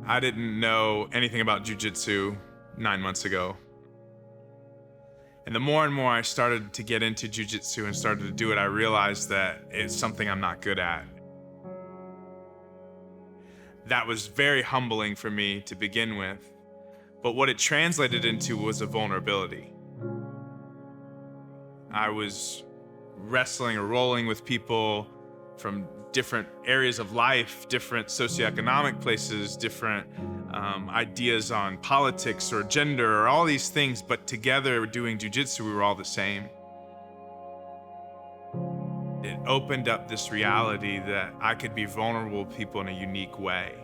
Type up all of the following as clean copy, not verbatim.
I didn't know anything about jujitsu 9 months ago. And the more and more I started to get into jujitsu and started to do it, I realized that it's something I'm not good at. That was very humbling for me to begin with. But what it translated into was a vulnerability. I was wrestling or rolling with people from different areas of life, different socioeconomic places, different ideas on politics or gender or all these things, but together doing jujitsu, we were all the same. It opened up this reality that I could be vulnerable with people in a unique way,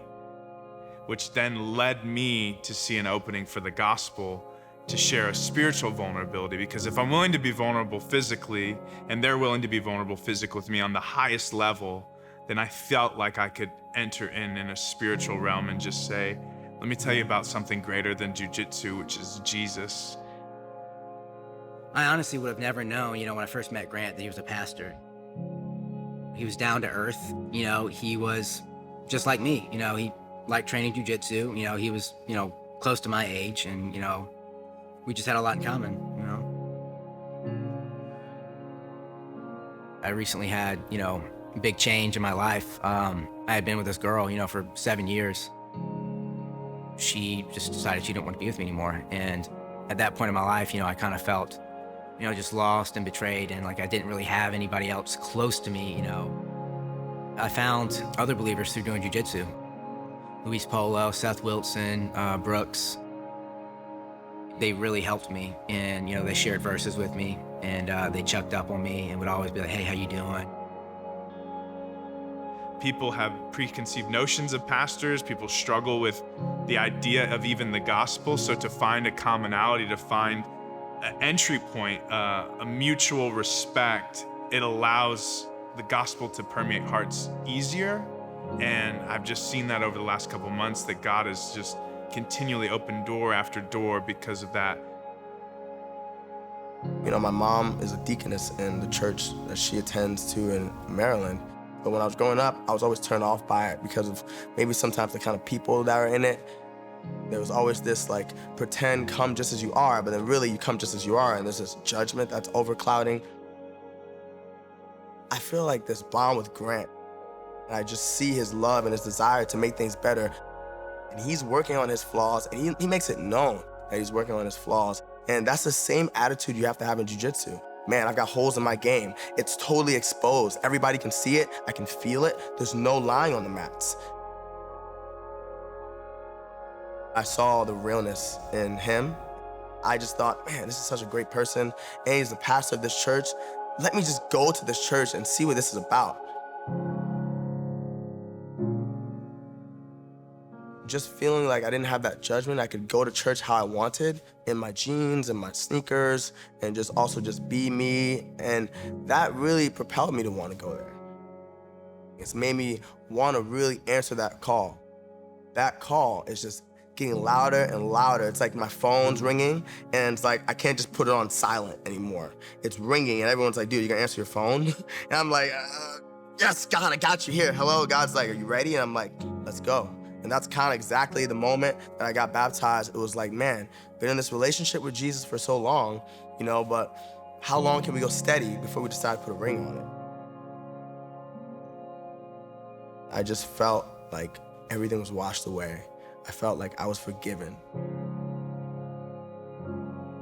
which then led me to see an opening for the gospel to share a spiritual vulnerability. Because if I'm willing to be vulnerable physically and they're willing to be vulnerable physically with me on the highest level, then I felt like I could enter in a spiritual realm and just say, let me tell you about something greater than jujitsu, which is Jesus. I honestly would have never known, when I first met Grant, that he was a pastor. He was down to earth, he was just like me, he liked training jujitsu, he was, close to my age, and, we just had a lot in common, I recently had, a big change in my life. I had been with this girl, for 7 years. She just decided she didn't want to be with me anymore. And at that point in my life, I kind of felt, just lost and betrayed, and like I didn't really have anybody else close to me, I found other believers through doing jujitsu. Luis Polo, Seth Wilson, Brooks. They really helped me, and they shared verses with me, and they checked up on me and would always be like, hey, how you doing? People have preconceived notions of pastors. People struggle with the idea of even the gospel. So to find a commonality, to find an entry point, a mutual respect, it allows the gospel to permeate hearts easier. And I've just seen that over the last couple months, that God has just continually opened door after door because of that. My mom is a deaconess in the church that she attends to in Maryland. But when I was growing up, I was always turned off by it because of maybe sometimes the kind of people that are in it. There was always this pretend come just as you are, but then really you come just as you are, and there's this judgment that's overclouding. I feel like this bond with Grant, and I just see his love and his desire to make things better. And he's working on his flaws, and he makes it known that he's working on his flaws. And that's the same attitude you have to have in jiu-jitsu. Man, I've got holes in my game. It's totally exposed. Everybody can see it. I can feel it. There's no lying on the mats. I saw the realness in him. I just thought, man, this is such a great person. And he's the pastor of this church. Let me just go to this church and see what this is about. Just feeling like I didn't have that judgment. I could go to church how I wanted, in my jeans and my sneakers, and just also just be me. And that really propelled me to want to go there. It's made me want to really answer that call. That call is just getting louder and louder. It's like my phone's ringing, and it's like I can't just put it on silent anymore. It's ringing, and everyone's like, dude, you gonna answer your phone? And I'm like, yes, God, I got you here. Hello. God's like, are you ready? And I'm like, let's go. And that's kind of exactly the moment that I got baptized. It was like, man, been in this relationship with Jesus for so long, but how long can we go steady before we decide to put a ring on it? I just felt like everything was washed away. I felt like I was forgiven.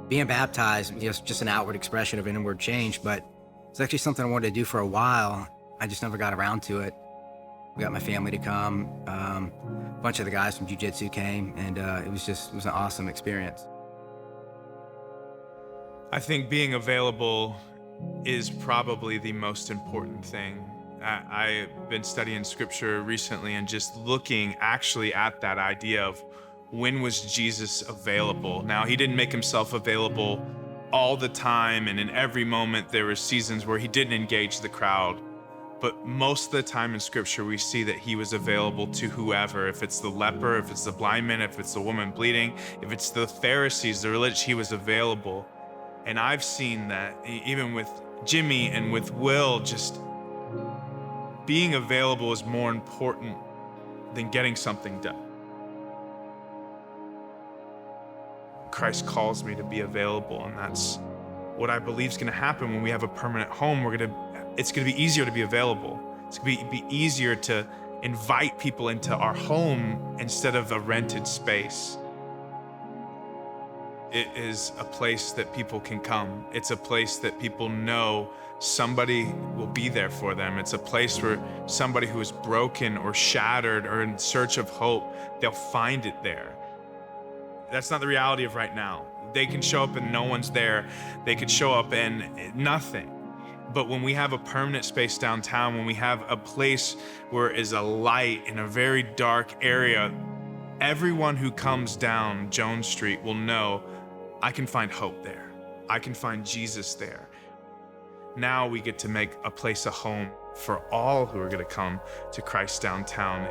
Being baptized is just an outward expression of an inward change, but it's actually something I wanted to do for a while. I just never got around to it. We got my family to come. A bunch of the guys from jiu-jitsu came, and it was an awesome experience. I think being available is probably the most important thing. I've been studying scripture recently and just looking actually at that idea of when was Jesus available? Now, he didn't make himself available all the time, and in every moment there were seasons where he didn't engage the crowd. But most of the time in scripture, we see that he was available to whoever. If it's the leper, if it's the blind man, if it's the woman bleeding, if it's the Pharisees, the religious, he was available. And I've seen that even with Jimmy and with Will, just being available is more important than getting something done. Christ calls me to be available, and that's what I believe is going to happen when we have a permanent home. It's going to be easier to be available. It's going to be easier to invite people into our home instead of a rented space. It is a place that people can come. It's a place that people know somebody will be there for them. It's a place where somebody who is broken or shattered or in search of hope, they'll find it there. That's not the reality of right now. They can show up and no one's there. They could show up and nothing. But when we have a permanent space downtown, when we have a place where is a light in a very dark area, everyone who comes down Jones Street will know, I can find hope there. I can find Jesus there. Now we get to make a place a home for all who are going to come to Christ downtown.